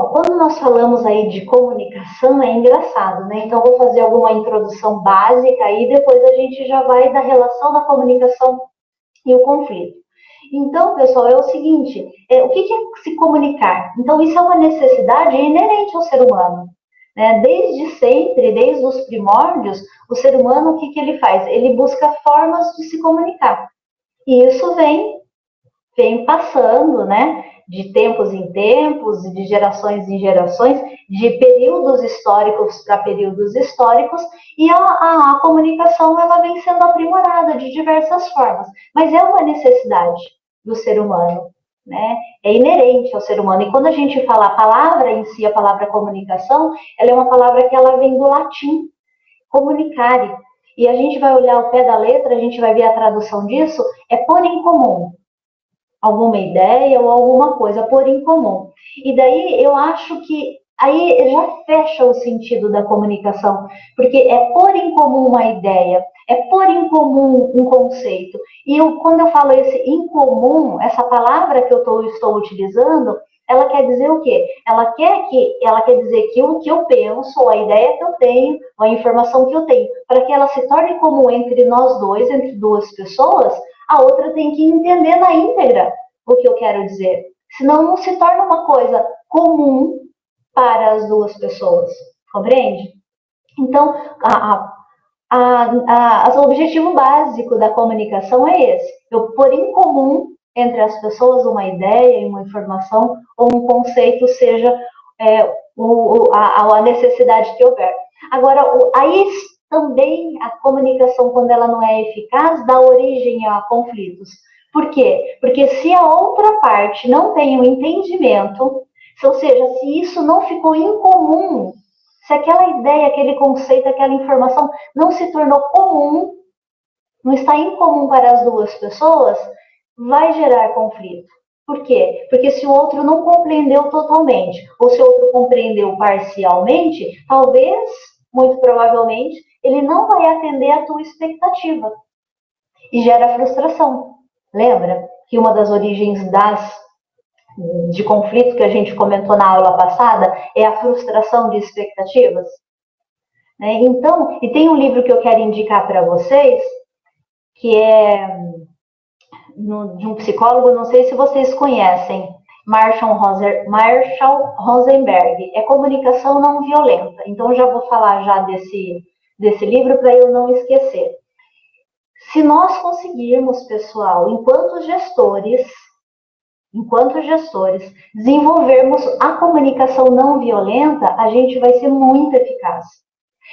Quando nós falamos aí de comunicação, é engraçado, né? Então, vou fazer alguma introdução básica aí, depois a gente já vai da relação da comunicação e o conflito. Então, pessoal, é o seguinte, o que é se comunicar? Então, isso é uma necessidade inerente ao ser humano. Né? Desde sempre, desde os primórdios, o ser humano, o que ele faz? Ele busca formas de se comunicar. E isso vem passando, né? De tempos em tempos, de gerações em gerações, de períodos históricos para períodos históricos, e a comunicação ela vem sendo aprimorada de diversas formas, mas é uma necessidade do ser humano, né? É inerente ao ser humano. E quando a gente fala a palavra em si, a palavra comunicação, ela é uma palavra que ela vem do latim, comunicare. E a gente vai olhar o pé da letra, a gente vai ver a tradução disso, é pôr em comum alguma ideia ou alguma coisa, pôr em comum. E daí eu acho que aí já fecha o sentido da comunicação, porque é pôr em comum uma ideia, é pôr em comum um conceito. E quando eu falo esse em comum, essa palavra que eu estou utilizando, ela quer dizer o quê? Ela quer dizer que o que eu penso, ou a ideia que eu tenho, ou a informação que eu tenho, para que ela se torne comum entre nós dois, entre duas pessoas, a outra tem que entender na íntegra o que eu quero dizer. Senão não se torna uma coisa comum para as duas pessoas. Compreende? Então, o objetivo básico da comunicação é esse. Eu pôr em comum entre as pessoas uma ideia, uma informação ou um conceito, seja a necessidade que houver. Agora, aí também a comunicação, quando ela não é eficaz, dá origem a conflitos. Por quê? Porque se a outra parte não tem o entendimento, ou seja, se isso não ficou incomum, se aquela ideia, aquele conceito, aquela informação não se tornou comum, não está incomum para as duas pessoas, vai gerar conflito. Por quê? Porque se o outro não compreendeu totalmente, ou se o outro compreendeu parcialmente, talvez, muito provavelmente, ele não vai atender a tua expectativa. E gera frustração. Lembra que uma das origens de conflito que a gente comentou na aula passada é a frustração de expectativas? Né? Então, e tem um livro que eu quero indicar para vocês, que é de um psicólogo, não sei se vocês conhecem, Marshall Rosenberg, é Comunicação Não Violenta. Então, já vou falar já desse livro para eu não esquecer. Se nós conseguirmos, pessoal, enquanto gestores, desenvolvermos a comunicação não violenta, a gente vai ser muito eficaz.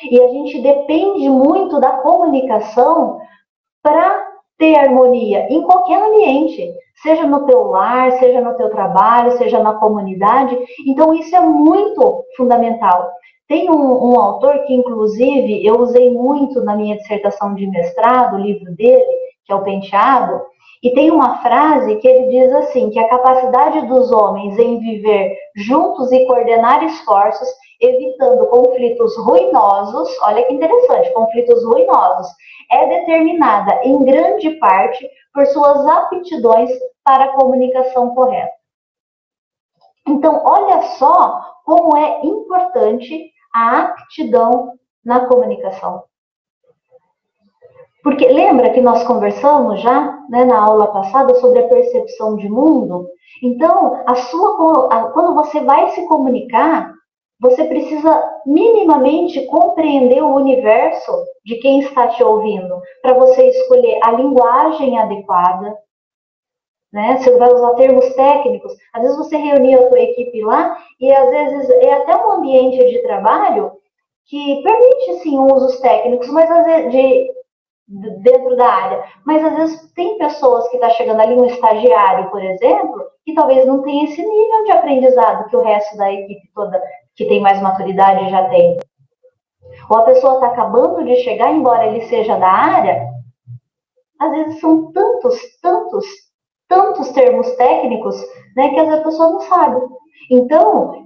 E a gente depende muito da comunicação para ter harmonia em qualquer ambiente, seja no teu lar, seja no teu trabalho, seja na comunidade. Então, isso é muito fundamental. Tem um autor que, inclusive, eu usei muito na minha dissertação de mestrado, o livro dele, que é o Penteado, e tem uma frase que ele diz assim, que a capacidade dos homens em viver juntos e coordenar esforços, evitando conflitos ruinosos, olha que interessante, conflitos ruinosos, é determinada em grande parte por suas aptidões para a comunicação correta. Então, olha só como é importante a aptidão na comunicação. Porque lembra que nós conversamos já, né, na aula passada sobre a percepção de mundo? Então, quando você vai se comunicar, você precisa minimamente compreender o universo de quem está te ouvindo, para você escolher a linguagem adequada, né? Você vai usar termos técnicos. Às vezes você reúne a tua equipe lá e às vezes é até um ambiente de trabalho que permite sim usos técnicos, mas às vezes dentro da área. Mas às vezes tem pessoas que estão chegando ali, um estagiário, por exemplo, que talvez não tenha esse nível de aprendizado que o resto da equipe toda, que tem mais maturidade, já tem. Ou a pessoa está acabando de chegar, embora ele seja da área, às vezes são tantos termos técnicos, né, que às vezes a pessoa não sabe. Então,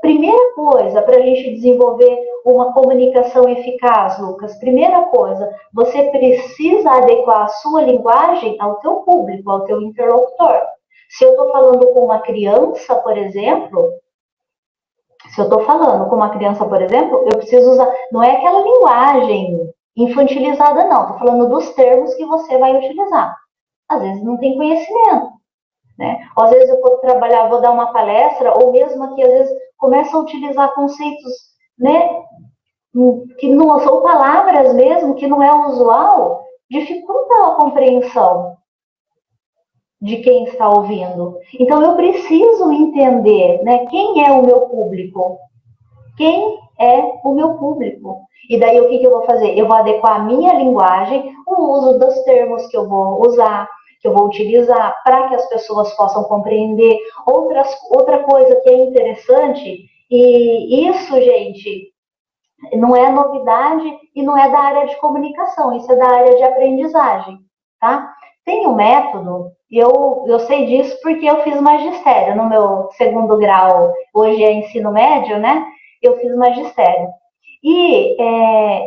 primeira coisa para a gente desenvolver uma comunicação eficaz, Lucas, primeira coisa, você precisa adequar a sua linguagem ao teu público, ao teu interlocutor. Se eu estou falando com uma criança, por exemplo, Se eu estou falando com uma criança, por exemplo, eu preciso usar, não é aquela linguagem infantilizada, não. Estou falando dos termos que você vai utilizar. Às vezes não tem conhecimento, né? Ou às vezes eu vou trabalhar, vou dar uma palestra, ou mesmo aqui, às vezes, começo a utilizar conceitos, né, que não são palavras mesmo, que não é usual, dificulta a compreensão de quem está ouvindo. Então eu preciso entender, né, quem é o meu público. Quem é o meu público? E daí o que eu vou fazer? Eu vou adequar a minha linguagem, o uso dos termos que eu vou usar, que eu vou utilizar para que as pessoas possam compreender. Outra coisa que é interessante, e isso, gente, não é novidade e não é da área de comunicação, isso é da área de aprendizagem, tá? Tem um método, eu sei disso porque eu fiz magistério no meu segundo grau, hoje é ensino médio, né? Eu fiz magistério. E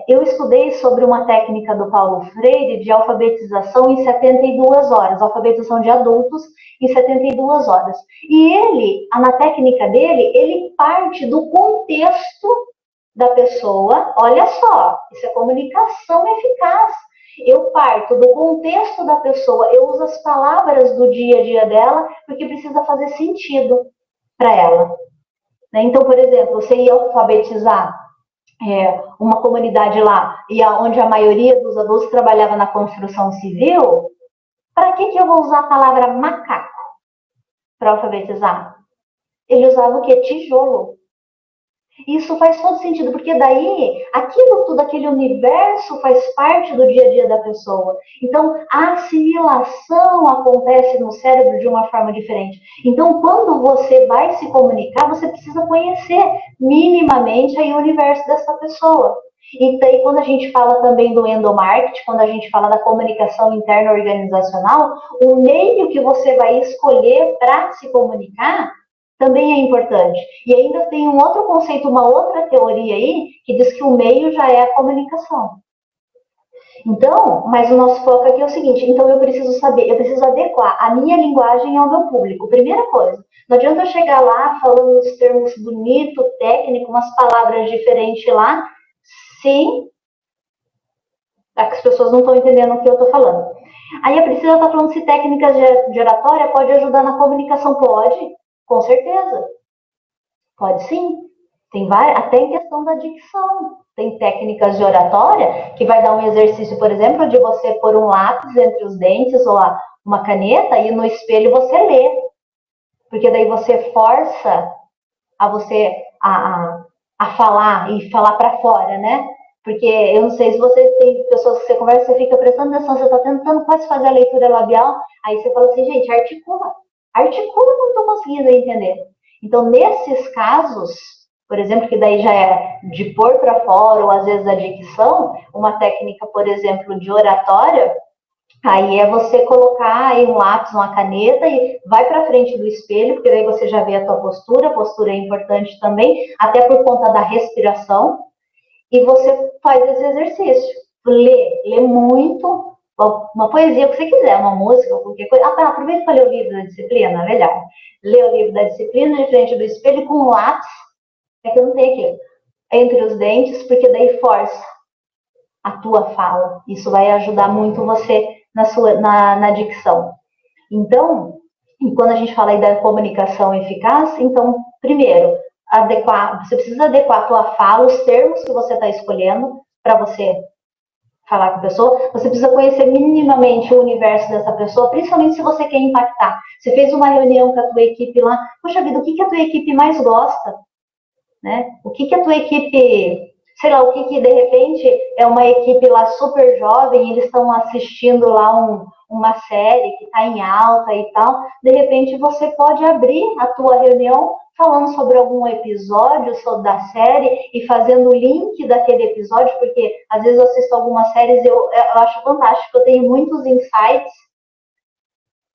eu estudei sobre uma técnica do Paulo Freire de alfabetização em 72 horas, alfabetização de adultos em 72 horas. E ele, na técnica dele, ele parte do contexto da pessoa. Olha só, isso é comunicação eficaz. Eu parto do contexto da pessoa, eu uso as palavras do dia a dia dela, porque precisa fazer sentido para ela. Então, por exemplo, você ia alfabetizar uma comunidade lá, e onde a maioria dos adultos trabalhava na construção civil, para que eu vou usar a palavra macaco para alfabetizar? Ele usava o quê? Tijolo. Isso faz todo sentido, porque daí aquilo tudo, aquele universo faz parte do dia a dia da pessoa. Então, a assimilação acontece no cérebro de uma forma diferente. Então, quando você vai se comunicar, você precisa conhecer minimamente aí o universo dessa pessoa. E daí, quando a gente fala também do endomarketing, quando a gente fala da comunicação interna organizacional, o meio que você vai escolher para se comunicar também é importante. E ainda tem um outro conceito, uma outra teoria aí, que diz que o meio já é a comunicação. Então, mas o nosso foco aqui é o seguinte, então eu preciso saber, eu preciso adequar a minha linguagem ao meu público. Primeira coisa, não adianta eu chegar lá falando os termos bonito, técnico, umas palavras diferentes lá, se as pessoas não estão entendendo o que eu estou falando. Aí a Priscila está falando se técnicas de oratória pode ajudar na comunicação. Pode, com certeza. Pode sim. Tem várias, até em questão da dicção. Tem técnicas de oratória que vai dar um exercício, por exemplo, de você pôr um lápis entre os dentes ou uma caneta e no espelho você lê. Porque daí você força a você a falar e falar para fora, né? Porque eu não sei se você tem pessoas que você conversa, você fica prestando atenção, você está tentando quase fazer a leitura labial, aí você fala assim, gente, articula. Articula quando estou conseguindo entender. Então, nesses casos, por exemplo, que daí já é de pôr para fora, ou às vezes a dicção, uma técnica, por exemplo, de oratória, aí é você colocar aí um lápis, uma caneta e vai para frente do espelho, porque daí você já vê a tua postura, a postura é importante também, até por conta da respiração, e você faz esse exercício. Lê muito, uma poesia que você quiser, uma música, qualquer coisa. Aproveita para ler o livro da disciplina, melhor. Lê o livro da disciplina de frente do espelho com um lápis, é que eu não tenho aqui, entre os dentes, porque daí força a tua fala. Isso vai ajudar muito você na dicção. Então, quando a gente fala aí da comunicação eficaz, então, primeiro, você precisa adequar a tua fala, os termos que você está escolhendo para você falar com a pessoa, você precisa conhecer minimamente o universo dessa pessoa, principalmente se você quer impactar. Você fez uma reunião com a tua equipe lá, poxa vida, o que a tua equipe mais gosta? Né? O que a tua equipe, sei lá, o que de repente é uma equipe lá super jovem, eles estão assistindo lá uma série que está em alta e tal, de repente você pode abrir a tua reunião falando sobre algum episódio da série e fazendo o link daquele episódio, porque às vezes eu assisto algumas séries e eu acho fantástico, eu tenho muitos insights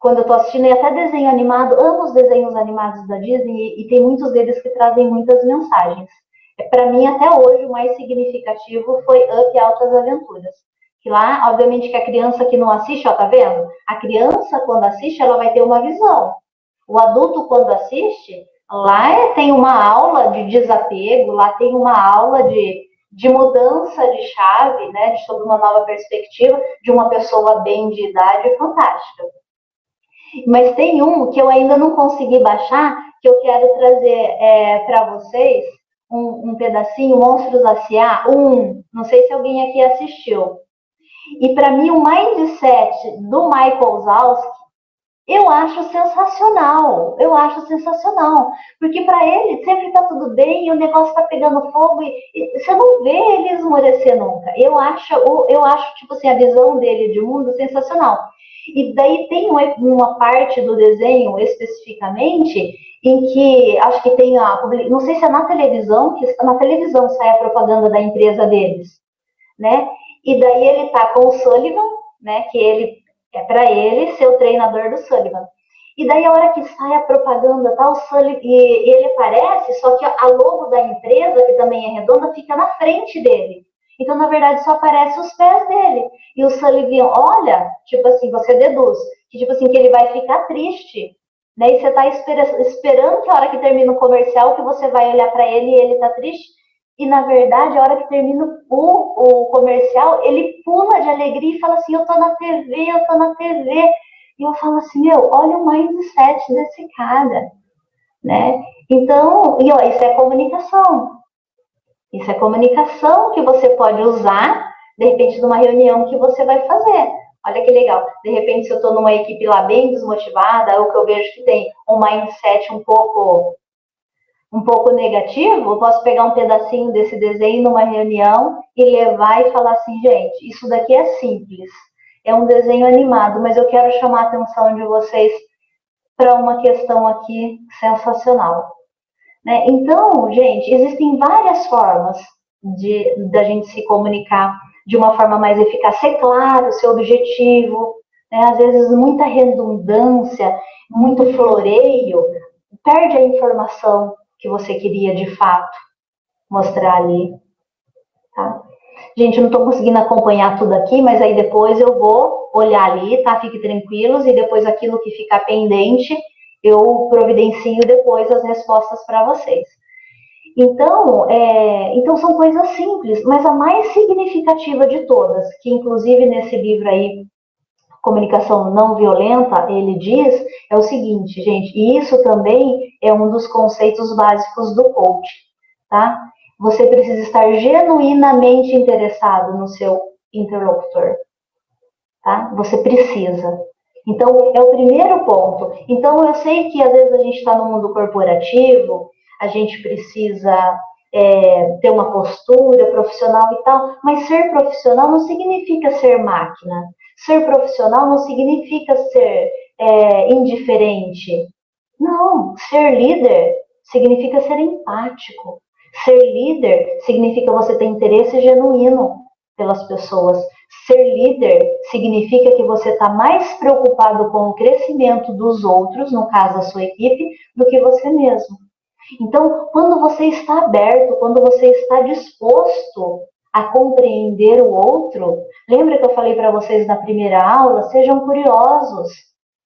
quando eu estou assistindo, e até desenho animado, amo os desenhos animados da Disney, e tem muitos deles que trazem muitas mensagens. Para mim, até hoje, o mais significativo foi Up e Altas Aventuras. Que lá, obviamente, que a criança que não assiste, ó, tá vendo? A criança, quando assiste, ela vai ter uma visão. O adulto, quando assiste, Lá tem uma aula de desapego, lá tem uma aula de mudança de chave, né, sobre uma nova perspectiva de uma pessoa bem de idade fantástica. Mas tem um que eu ainda não consegui baixar, que eu quero trazer para vocês, um pedacinho, Monstros S.A., não sei se alguém aqui assistiu. E para mim o mindset do Michael Zalski, eu acho sensacional, porque para ele sempre está tudo bem, e o negócio está pegando fogo e você não vê ele esmorecer nunca. Eu acho tipo assim, a visão dele de mundo sensacional. E daí tem uma parte do desenho especificamente em que acho que tem não sei se é na televisão, que na televisão sai a propaganda da empresa deles, né? E daí ele tá com o Sullivan, né? Que ele é para ele ser o treinador do Sullivan. E daí a hora que sai a propaganda, tá, o Sullivan, e ele aparece, só que a logo da empresa, que também é redonda, fica na frente dele. Então, na verdade, só aparece os pés dele. E o Sullivan olha, tipo assim, você deduz, que tipo assim, que ele vai ficar triste. Né? E você tá esperando que a hora que termina o comercial, que você vai olhar para ele e ele tá triste. E, na verdade, a hora que termina o comercial, ele pula de alegria e fala assim, eu tô na TV, eu tô na TV. E eu falo assim, meu, olha o mindset desse cara, né? Então, isso é comunicação. Isso é comunicação que você pode usar, de repente, numa reunião que você vai fazer. Olha que legal. De repente, se eu estou numa equipe lá bem desmotivada, ou que eu vejo que tem um mindset um pouco negativo, eu posso pegar um pedacinho desse desenho numa reunião e levar e falar assim, gente, isso daqui é simples. É um desenho animado, mas eu quero chamar a atenção de vocês para uma questão aqui sensacional. Né? Então, gente, existem várias formas da gente se comunicar de uma forma mais eficaz. Ser claro, ser objetivo, né? Às vezes muita redundância, muito floreio, perde a informação que você queria de fato mostrar ali. Tá? Gente, eu não estou conseguindo acompanhar tudo aqui, mas aí depois eu vou olhar ali, tá? Fiquem tranquilos, e depois aquilo que ficar pendente, eu providencio depois as respostas para vocês. Então são coisas simples, mas a mais significativa de todas, que inclusive nesse livro aí, Comunicação Não Violenta, ele diz, é o seguinte, gente, e isso também é um dos conceitos básicos do coach, tá? Você precisa estar genuinamente interessado no seu interlocutor, tá? Você precisa. Então, é o primeiro ponto. Então, eu sei que às vezes a gente está no mundo corporativo, a gente precisa ter uma postura profissional e tal, mas ser profissional não significa ser máquina. Ser profissional não significa ser indiferente. Não, ser líder significa ser empático. Ser líder significa você ter interesse genuíno pelas pessoas. Ser líder significa que você está mais preocupado com o crescimento dos outros, no caso da sua equipe, do que você mesmo. Então, quando você está aberto, quando você está disposto a compreender o outro, lembra que eu falei para vocês na primeira aula? Sejam curiosos.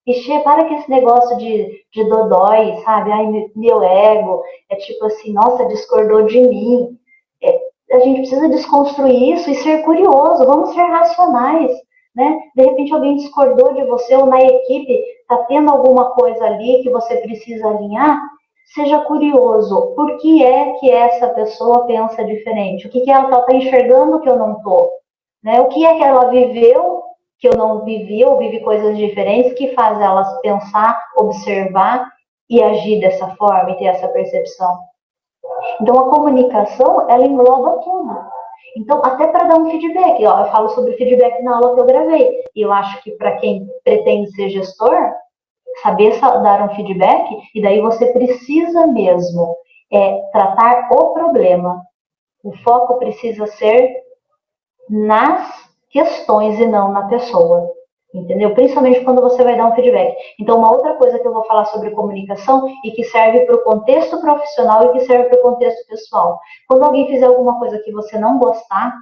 E para que esse negócio de dodói, sabe? Ai, meu ego, é tipo assim, nossa, discordou de mim. A gente precisa desconstruir isso e ser curioso, vamos ser racionais. Né? De repente alguém discordou de você ou na equipe está tendo alguma coisa ali que você precisa alinhar, seja curioso. Por que é que essa pessoa pensa diferente? O que ela está enxergando que eu não estou? Né? O que é que ela viveu que eu não vivi, ou vive coisas diferentes que faz elas pensar, observar e agir dessa forma e ter essa percepção. Então, a comunicação, ela engloba tudo. Então, até para dar um feedback, ó, eu falo sobre feedback na aula que eu gravei, e eu acho que para quem pretende ser gestor, saber dar um feedback, e daí você precisa mesmo tratar o problema. O foco precisa ser nas questões e não na pessoa. Entendeu? Principalmente quando você vai dar um feedback. Então, uma outra coisa que eu vou falar sobre comunicação e que serve para o contexto profissional e que serve para o contexto pessoal. Quando alguém fizer alguma coisa que você não gostar,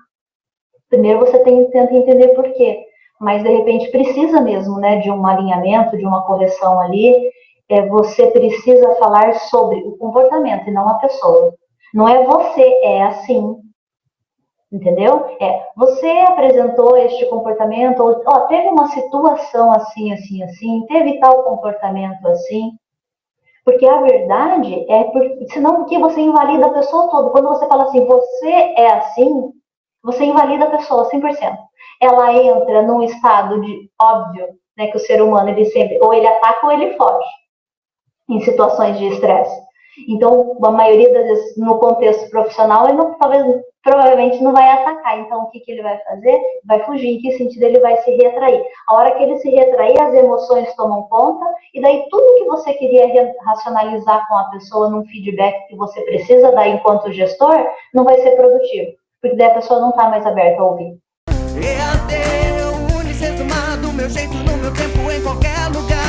primeiro você tenta entender por quê. Mas, de repente, precisa mesmo, né, de um alinhamento, de uma correção ali. você precisa falar sobre o comportamento e não a pessoa. Não é você, é assim. Entendeu? Você apresentou este comportamento, ou teve uma situação assim, assim, assim, teve tal comportamento assim. Porque a verdade senão que você invalida a pessoa toda. Quando você fala assim, você é assim, você invalida a pessoa 100%. Ela entra num estado de óbvio, né, que o ser humano ele sempre ou ele ataca ou ele foge em situações de estresse. Então, a maioria das vezes, no contexto profissional, ele provavelmente não vai atacar. Então, o que ele vai fazer? Vai fugir. Em que sentido ele vai se retrair? A hora que ele se retrair, as emoções tomam conta, e daí tudo que você queria racionalizar com a pessoa num feedback que você precisa dar enquanto gestor, não vai ser produtivo. Porque daí a pessoa não está mais aberta a ouvir. EAD, meu jeito, no meu tempo, em qualquer lugar.